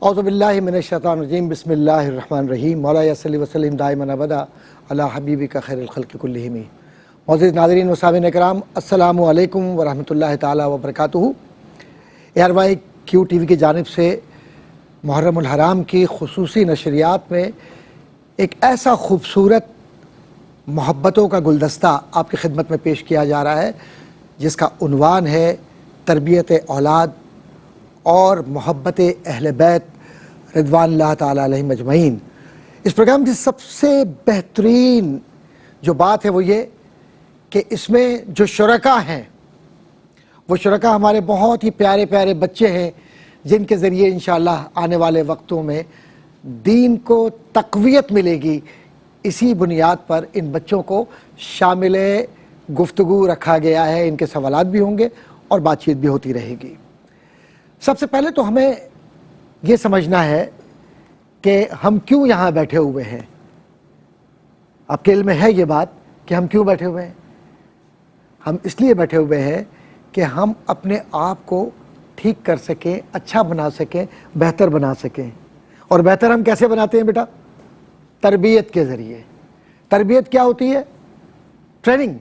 اعوذ باللہ من الشیطان الرجیم بسم اللہ الرحمن الرحیم مولا صلی وسلم دائما ابدا علی حبیبک خیر الخلق کلہم۔ معزز ناظرین و سامعین کرام، السلام علیکم ورحمۃ اللہ تعالی وبرکاتہ۔ ARY Q TV کی جانب سے محرم الحرام کی خصوصی نشریات میں ایک ایسا خوبصورت محبتوں کا گلدستہ آپ کی خدمت میں پیش کیا جا رہا ہے جس کا عنوان ہے تربیت اولاد اور محبت اہل بیت رضوان اللہ تعالیٰ علیہم اجمعین۔ اس پروگرام کی سب سے بہترین جو بات ہے وہ یہ کہ اس میں جو شرکاء ہیں وہ شرکاء ہمارے بہت ہی پیارے پیارے بچے ہیں جن کے ذریعے انشاءاللہ آنے والے وقتوں میں دین کو تقویت ملے گی۔ اسی بنیاد پر ان بچوں کو شامل گفتگو رکھا گیا ہے، ان کے سوالات بھی ہوں گے اور بات چیت بھی ہوتی رہے گی۔ سب سے پہلے تو ہمیں یہ سمجھنا ہے کہ ہم کیوں یہاں بیٹھے ہوئے ہیں۔ آپ کے علم میں ہے یہ بات کہ ہم کیوں بیٹھے ہوئے ہیں؟ ہم اس لیے بیٹھے ہوئے ہیں کہ ہم اپنے آپ کو ٹھیک کر سکیں، اچھا بنا سکیں، بہتر بنا سکیں۔ اور بہتر ہم کیسے بناتے ہیں بیٹا؟ تربیت کے ذریعے۔ تربیت کیا ہوتی ہے؟ ٹریننگ،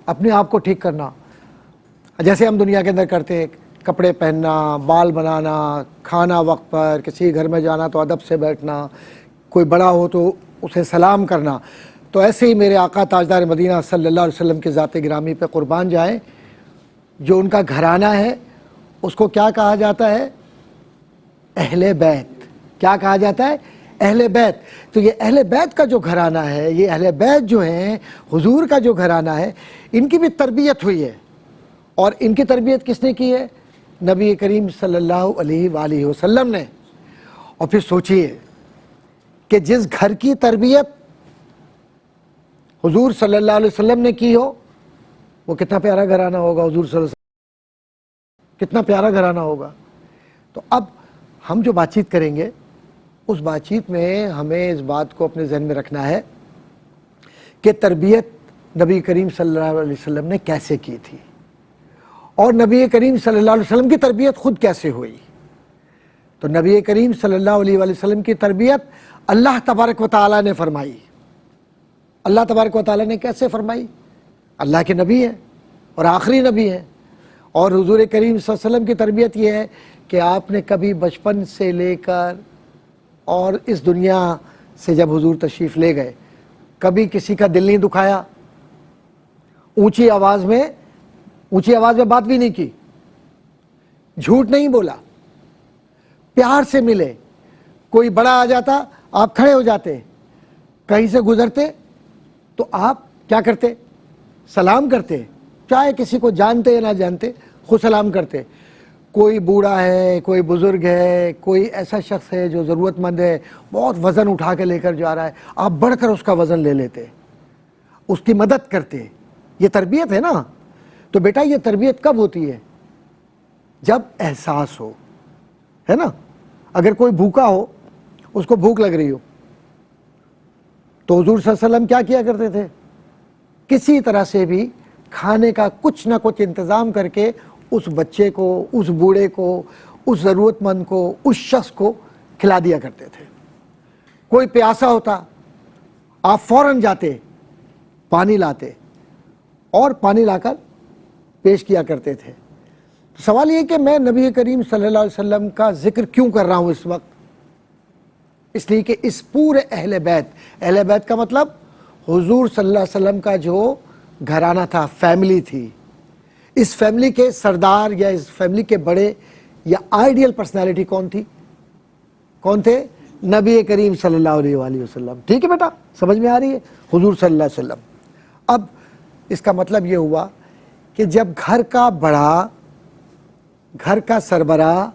اپنے آپ کو ٹھیک کرنا۔ جیسے ہم دنیا کے اندر کرتے ہیں، کپڑے پہننا، بال بنانا، کھانا وقت پر، کسی گھر میں جانا تو ادب سے بیٹھنا، کوئی بڑا ہو تو اسے سلام کرنا۔ تو ایسے ہی میرے آقا تاجدار مدینہ صلی اللہ علیہ وسلم کے ذات گرامی پہ قربان جائیں، جو ان کا گھرانہ ہے اس کو کیا کہا جاتا ہے؟ اہل بیت۔ کیا کہا جاتا ہے؟ اہل بیت۔ تو یہ اہل بیت کا جو گھرانہ ہے، یہ اہل بیت جو ہیں، حضور کا جو گھرانہ ہے، ان کی بھی تربیت ہوئی ہے۔ اور ان کی تربیت کس نے کی ہے؟ نبی کریم صلی اللہ علیہ وآلہ وسلم نے۔ اور پھر سوچئے کہ جس گھر کی تربیت حضور صلی اللہ علیہ وسلم نے کی ہو وہ کتنا پیارا گھرانہ ہوگا۔ حضور صلی اللہ علیہ وسلم کتنا پیارا گھرانہ ہوگا۔ تو اب ہم جو بات چیت کریں گے اس بات چیت میں ہمیں اس بات کو اپنے ذہن میں رکھنا ہے کہ تربیت نبی کریم صلی اللہ علیہ وسلم نے کیسے کی تھی اور نبی کریم صلی اللہ علیہ وسلم کی تربیت خود کیسے ہوئی۔ تو نبی کریم صلی اللہ علیہ وسلم کی تربیت اللہ تبارک و تعالیٰ نے فرمائی۔ اللہ تبارک و تعالیٰ نے کیسے فرمائی؟ اللہ کے نبی ہیں اور آخری نبی ہیں۔ اور حضور کریم صلی اللہ علیہ وسلم کی تربیت یہ ہے کہ آپ نے کبھی بچپن سے لے کر اور اس دنیا سے جب حضور تشریف لے گئے کبھی کسی کا دل نہیں دکھایا، اونچی آواز میں بات بھی نہیں کی، جھوٹ نہیں بولا، پیار سے ملے۔ کوئی بڑا آ جاتا آپ کھڑے ہو جاتے، کہیں سے گزرتے تو آپ کیا کرتے؟ سلام کرتے، چاہے کسی کو جانتے یا نہ جانتے، خود سلام کرتے۔ کوئی بوڑھا ہے، کوئی بزرگ ہے، کوئی ایسا شخص ہے جو ضرورت مند ہے، بہت وزن اٹھا کے لے کر جا رہا ہے، آپ بڑھ کر اس کا وزن لے لیتے، اس کی مدد کرتے۔ یہ تربیت ہے نا۔ تو بیٹا یہ تربیت کب ہوتی ہے؟ جب احساس ہو، ہے نا۔ اگر کوئی بھوکا ہو، اس کو بھوک لگ رہی ہو، تو حضور صلی اللہ علیہ وسلم کیا کیا کرتے تھے؟ کسی طرح سے بھی کھانے کا کچھ نہ کچھ انتظام کر کے اس بچے کو، اس بوڑھے کو، اس ضرورت مند کو، اس شخص کو کھلا دیا کرتے تھے۔ کوئی پیاسا ہوتا آپ فوراً جاتے، پانی لاتے اور پانی لا کر پیش کیا کرتے تھے۔ سوال یہ کہ میں نبی کریم صلی اللہ علیہ وسلم کا ذکر کیوں کر رہا ہوں اس وقت؟ اس لیے کہ اس پورے اہل بیت کا مطلب حضور صلی اللہ علیہ وسلم کا جو گھرانہ تھا، فیملی تھی، اس فیملی کے سردار یا اس فیملی کے بڑے یا آئیڈیل پرسنالٹی کون تھی؟ کون تھے؟ نبی کریم صلی اللہ علیہ وآلہ وسلم۔ ٹھیک ہے بیٹا، سمجھ میں آ رہی ہے؟ حضور صلی اللہ علیہ وسلم۔ اب اس کا مطلب یہ ہوا کہ جب گھر کا بڑا، گھر کا سربراہ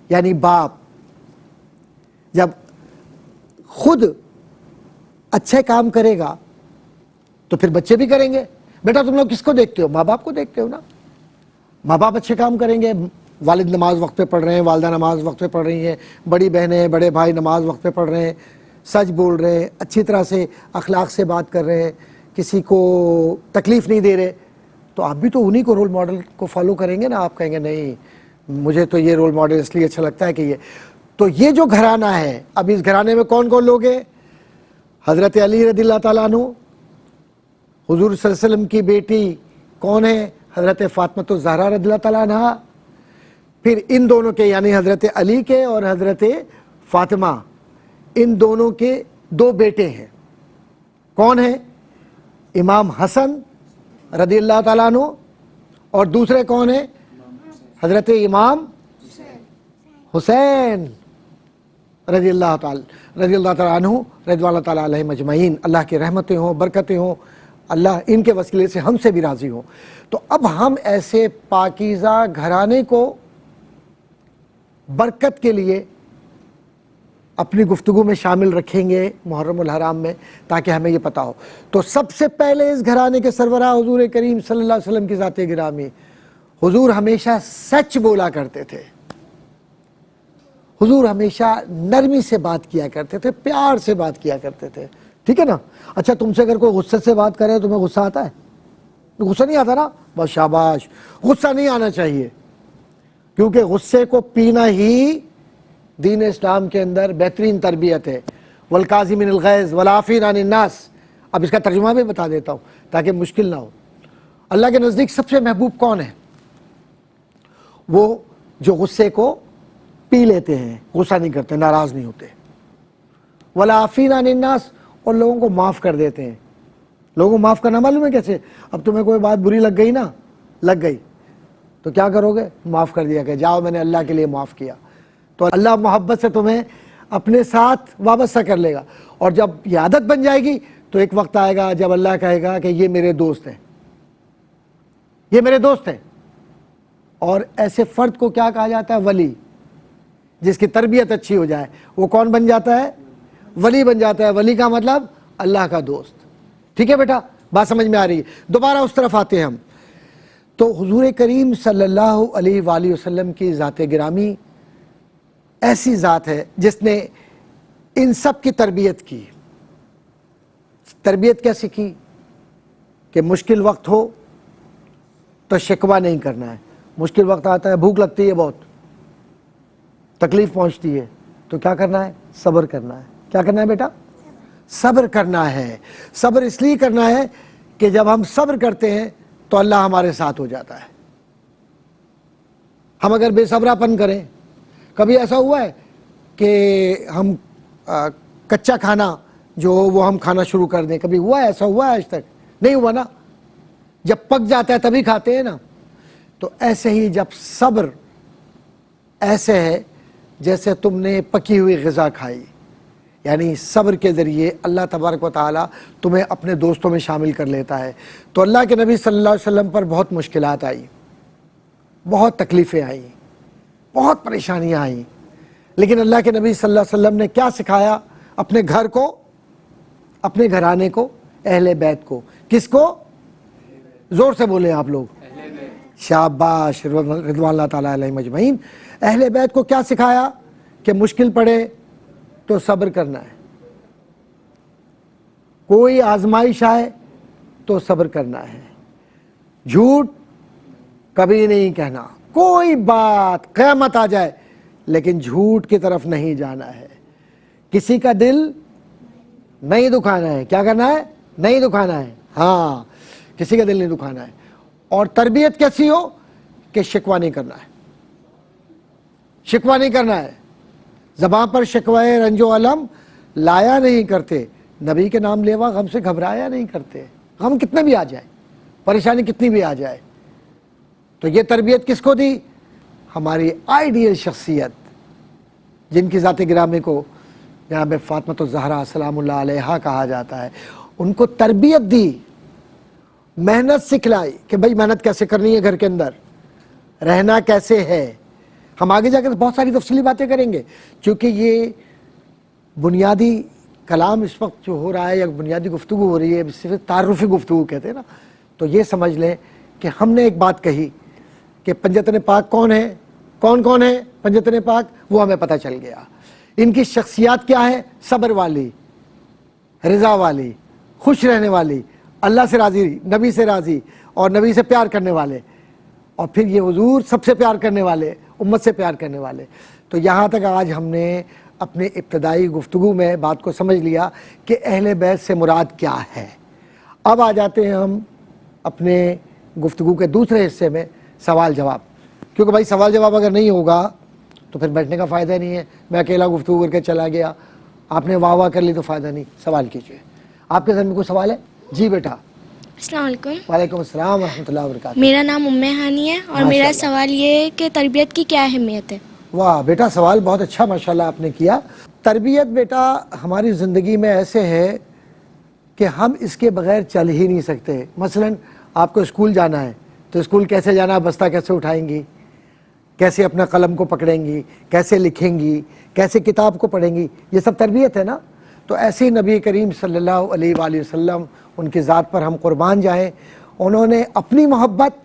یعنی باپ جب خود اچھے کام کرے گا تو پھر بچے بھی کریں گے۔ بیٹا تم لوگ کس کو دیکھتے ہو؟ ماں باپ کو دیکھتے ہو نا۔ ماں باپ اچھے کام کریں گے، والد نماز وقت پہ پڑھ رہے ہیں، والدہ نماز وقت پہ پڑھ رہی ہیں، بڑی بہنیں بڑے بھائی نماز وقت پہ پڑھ رہے ہیں، سچ بول رہے ہیں، اچھی طرح سے اخلاق سے بات کر رہے ہیں، کسی کو تکلیف نہیں دے رہے، تو آپ بھی تو انہی کو رول ماڈل کو فالو کریں گے نا۔ آپ کہیں گے نہیں مجھے تو یہ رول ماڈل اس لیے اچھا لگتا ہے کہ یہ، تو یہ جو گھرانہ ہے، اب اس گھرانے میں کون کون لوگ ہیں؟ حضرت علی رضی اللہ تعالیٰ عنہ، حضور صلی اللہ علیہ وسلم کی بیٹی کون ہے؟ حضرت فاطمہ الزہرا رضی اللہ تعالیٰ عنہ، پھر ان دونوں کے یعنی حضرت علی کے اور حضرت فاطمہ، ان دونوں کے 2 بیٹے ہیں، کون ہیں؟ امام حسن رضی اللہ تعالیٰ عنہ، اور دوسرے کون ہیں؟ حضرت امام حسین رضی اللہ تعالیٰ عنہ، رضوان اللہ تعالیٰ علیہم اجمعین۔ اللہ کی رحمتیں ہوں، برکتیں ہوں، اللہ ان کے وسیلے سے ہم سے بھی راضی ہوں۔ تو اب ہم ایسے پاکیزہ گھرانے کو برکت کے لیے اپنی گفتگو میں شامل رکھیں گے محرم الحرام میں، تاکہ ہمیں یہ پتا ہو۔ تو سب سے پہلے اس گھرانے کے سربراہ حضور کریم صلی اللہ علیہ وسلم کی ذات گرامی، حضور ہمیشہ سچ بولا کرتے تھے، حضور ہمیشہ نرمی سے بات کیا کرتے تھے، پیار سے بات کیا کرتے تھے، ٹھیک ہے نا؟ اچھا تم سے اگر کوئی غصے سے بات کرے تمہیں غصہ آتا ہے؟ غصہ نہیں آتا نا؟ بس شاباش، غصہ نہیں آنا چاہیے، کیونکہ غصے کو پینا ہی دین اسلام کے اندر بہترین تربیت ہے۔ والکاظمین الغیظ والعافین عن الناس۔ اب اس کا ترجمہ بھی بتا دیتا ہوں تاکہ مشکل نہ ہو۔ اللہ کے نزدیک سب سے محبوب کون ہے؟ وہ جو غصے کو پی لیتے ہیں، غصہ نہیں کرتے، ناراض نہیں ہوتے۔ والعافین عن الناس، اور لوگوں کو معاف کر دیتے ہیں۔ لوگوں کو معاف کرنا معلوم ہے کیسے؟ اب تمہیں کوئی بات بری لگ گئی نا، لگ گئی تو کیا کرو گے؟ معاف کر دیا کہ جاؤ میں نے اللہ کے لیے معاف کیا، تو اللہ محبت سے تمہیں اپنے ساتھ وابستہ کر لے گا۔ اور جب یہ عادت بن جائے گی تو ایک وقت آئے گا جب اللہ کہے گا کہ یہ میرے دوست ہیں، یہ میرے دوست ہیں۔ اور ایسے فرد کو کیا کہا جاتا ہے؟ ولی، جس کی تربیت اچھی ہو جائے وہ کون بن جاتا ہے؟ ولی بن جاتا ہے۔ ولی کا مطلب اللہ کا دوست، ٹھیک ہے بیٹا؟ بات سمجھ میں آ رہی ہے؟ دوبارہ اس طرف آتے ہیں ہم۔ تو حضور کریم صلی اللہ علیہ وآلہ وسلم کی ذات گرامی ایسی ذات ہے جس نے ان سب کی تربیت کی۔ تربیت کیسی کی؟ کہ مشکل وقت ہو تو شکوہ نہیں کرنا ہے۔ مشکل وقت آتا ہے، بھوک لگتی ہے، بہت تکلیف پہنچتی ہے، تو کیا کرنا ہے؟ صبر کرنا ہے۔ کیا کرنا ہے بیٹا؟ صبر کرنا ہے۔ صبر اس لیے کرنا ہے کہ جب ہم صبر کرتے ہیں تو اللہ ہمارے ساتھ ہو جاتا ہے۔ ہم اگر بے صبرا پن کریں، کبھی ایسا ہوا ہے کہ ہم کچا کھانا جو وہ ہم کھانا شروع کر دیں؟ کبھی ہوا ہے؟ ایسا ہوا ہے آج تک؟ نہیں ہوا نا۔ جب پک جاتا ہے تبھی کھاتے ہیں نا۔ تو ایسے ہی جب صبر ایسے ہے جیسے تم نے پکی ہوئی غذا کھائی، یعنی صبر کے ذریعے اللہ تبارک و تعالیٰ تمہیں اپنے دوستوں میں شامل کر لیتا ہے۔ تو اللہ کے نبی صلی اللہ علیہ وسلم پر بہت مشکلات آئی، بہت تکلیفیں آئیں، بہت پریشانیاں آئیں، لیکن اللہ کے نبی صلی اللہ علیہ وسلم نے کیا سکھایا اپنے گھر کو، اپنے گھرانے کو، اہل بیت کو؟ کس کو؟ زور سے بولیں آپ لوگ، شاباش، رضوان اللہ تعالیٰ علیہم اجمعین۔ اہل بیت کو کیا سکھایا؟ کہ مشکل پڑے تو صبر کرنا ہے، کوئی آزمائش آئے تو صبر کرنا ہے، جھوٹ کبھی نہیں کہنا، کوئی بات قیامت آ جائے لیکن جھوٹ کی طرف نہیں جانا ہے، کسی کا دل نہیں دکھانا ہے۔ کیا کرنا ہے؟ نہیں دکھانا ہے، ہاں، کسی کا دل نہیں دکھانا ہے۔ اور تربیت کیسی ہو؟ کہ شکوہ نہیں کرنا ہے، شکوہ نہیں کرنا ہے، زبان پر شکوہ رنج و علم لایا نہیں کرتے، نبی کے نام لیوا غم سے گھبرایا نہیں کرتے، غم کتنے بھی آ جائے، پریشانی کتنی بھی آ جائے۔ تو یہ تربیت کس کو دی؟ ہماری آئیڈیل شخصیت جن کی ذات گرامی کو جناب فاطمہ الزہرا سلام اللہ علیہا کہا جاتا ہے، ان کو تربیت دی، محنت سکھلائی کہ بھائی محنت کیسے کرنی ہے، گھر کے اندر رہنا کیسے ہے۔ ہم آگے جا کر بہت ساری تفصیلی باتیں کریں گے، چونکہ یہ بنیادی کلام اس وقت جو ہو رہا ہے یا بنیادی گفتگو ہو رہی ہے، صرف تعارفی گفتگو کہتے ہیں نا، تو یہ سمجھ لیں کہ ہم نے ایک بات کہی کہ پنجتن پاک کون ہے، کون کون ہے پنجتن پاک، وہ ہمیں پتہ چل گیا۔ ان کی شخصیات کیا ہے؟ صبر والی، رضا والی، خوش رہنے والی، اللہ سے راضی، نبی سے راضی اور نبی سے پیار کرنے والے، اور پھر یہ حضور سب سے پیار کرنے والے، امت سے پیار کرنے والے۔ تو یہاں تک آج ہم نے اپنے ابتدائی گفتگو میں بات کو سمجھ لیا کہ اہل بیت سے مراد کیا ہے۔ اب آ جاتے ہیں ہم اپنے گفتگو کے دوسرے حصے میں، سوال جواب، کیونکہ بھائی سوال جواب اگر نہیں ہوگا تو پھر بیٹھنے کا فائدہ نہیں ہے۔ میں اکیلا گفتگو کر کے چلا گیا، آپ نے واہ واہ کر لی تو فائدہ نہیں۔ سوال کیجئے، آپ کے ذہن میں کوئی سوال ہے؟ جی بیٹا۔ السلام علیکم۔ وعلیکم السلام ورحمۃ اللہ وبرکاتہ۔ میرا نام ہانی ہے اور میرا سوال یہ ہے کہ تربیت کی کیا اہمیت ہے؟ واہ بیٹا، سوال بہت اچھا ماشاءاللہ آپ نے کیا۔ تربیت بیٹا ہماری زندگی میں ایسے ہے کہ ہم اس کے بغیر چل ہی نہیں سکتے۔ مثلا آپ کو اسکول جانا ہے تو اسکول کیسے جانا، بستہ کیسے اٹھائیں گی، کیسے اپنا قلم کو پکڑیں گی، کیسے لکھیں گی، کیسے کتاب کو پڑھیں گی، یہ سب تربیت ہے نا۔ تو ایسے ہی نبی کریم صلی اللہ علیہ وآلہ وسلم، ان کی ذات پر ہم قربان جائیں، انہوں نے اپنی محبت،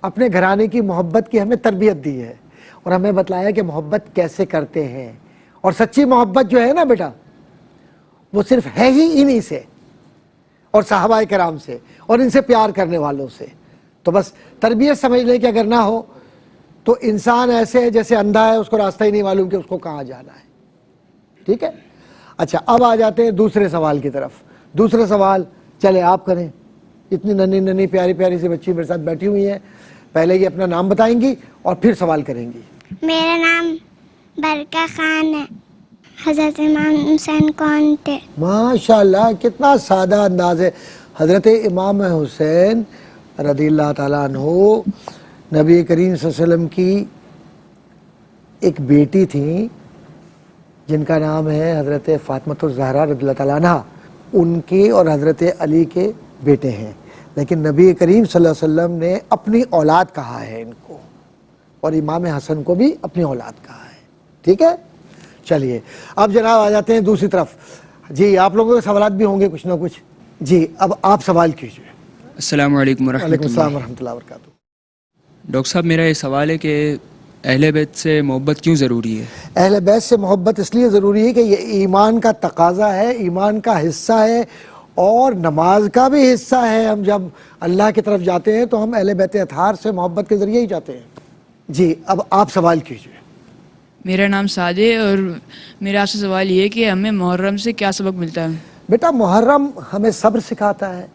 اپنے گھرانے کی محبت کی ہمیں تربیت دی ہے اور ہمیں بتلایا کہ محبت کیسے کرتے ہیں۔ اور سچی محبت جو ہے نا بیٹا، وہ صرف ہے ہی انہی سے اور صحابہ کرام سے اور ان سے پیار کرنے والوں سے۔ تو بس تربیت سمجھ لیں کہ اگر نہ ہو تو انسان ایسے ہے جیسے اندھا ہے، اس کو راستہ ہی نہیں معلوم کہ اس کو کہاں جانا ہے۔ ٹھیک ہے؟ اچھا، اب آ جاتے ہیں دوسرے سوال کی طرف۔ دوسرا سوال چلے آپ کریں۔ اتنی ننھی ننھی پیاری پیاری سی بچی میرے ساتھ بیٹھی ہوئی ہیں، پہلے یہ اپنا نام بتائیں گی اور پھر سوال کریں گی۔ میرا نام برکہ خان ہے، حضرت امام حسین کون تھے؟ ماشاءاللہ، کتنا سادہ انداز ہے۔ حضرت امام حسین رضی اللہ تعالیٰ عنہ نبی کریم صلی اللہ علیہ وسلم کی ایک بیٹی تھیں جن کا نام ہے حضرت فاطمۃ الزہرا رضی اللہ تعالیٰ عنہ، ان کے اور حضرت علی کے بیٹے ہیں، لیکن نبی کریم صلی اللہ علیہ وسلم نے اپنی اولاد کہا ہے ان کو، اور امام حسن کو بھی اپنی اولاد کہا ہے۔ ٹھیک ہے؟ چلیے اب جناب آ جاتے ہیں دوسری طرف۔ جی آپ لوگوں کے سوالات بھی ہوں گے کچھ نہ کچھ۔ جی اب آپ سوال کیجیے۔ السلام علیکم ورحمۃ وعلیکم اللہ۔ السلام ورحمۃ اللہ وبرکاتہ۔ ڈاکٹر صاحب میرا یہ سوال ہے کہ اہل بیت سے محبت کیوں ضروری ہے؟ اہل بیت سے محبت اس لیے ضروری ہے کہ یہ ایمان کا تقاضا ہے، ایمان کا حصہ ہے اور نماز کا بھی حصہ ہے۔ ہم جب اللہ کی طرف جاتے ہیں تو ہم اہل بیت اطہار سے محبت کے ذریعے ہی جاتے ہیں۔ جی اب آپ سوال کیجیے۔ میرا نام سعد ہے اور میرا آپ سے سوال یہ ہے کہ ہمیں محرم سے کیا سبق ملتا ہے؟ بیٹا محرم ہمیں صبر سکھاتا ہے،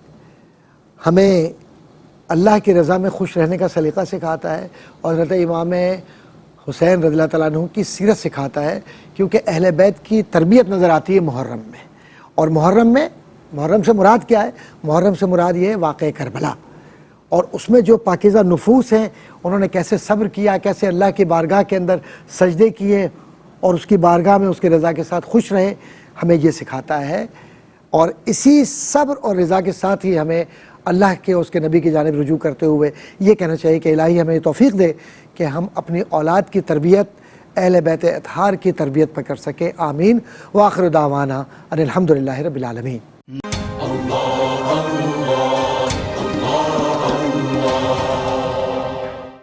ہمیں اللہ کی رضا میں خوش رہنے کا سلیقہ سکھاتا ہے، اور حضرت امام حسین رضی اللہ تعالیٰ عنہ کی سیرت سکھاتا ہے، کیونکہ اہل بیت کی تربیت نظر آتی ہے محرم میں۔ اور محرم سے مراد کیا ہے؟ محرم سے مراد یہ ہے واقعہ کربلا، اور اس میں جو پاکیزہ نفوس ہیں انہوں نے کیسے صبر کیا، کیسے اللہ کی بارگاہ کے اندر سجدے کیے اور اس کی بارگاہ میں اس کی رضا کے ساتھ خوش رہے، ہمیں یہ سکھاتا ہے۔ اور اسی صبر اور رضا کے ساتھ ہی ہمیں اللہ کے اور اس کے نبی کی جانب رجوع کرتے ہوئے یہ کہنا چاہیے کہ الہی ہمیں توفیق دے کہ ہم اپنی اولاد کی تربیت اہل بیت اطہار کی تربیت پر کر سکیں۔ آمین۔ وآخر دعوانا ان الحمدللہ رب العالمین۔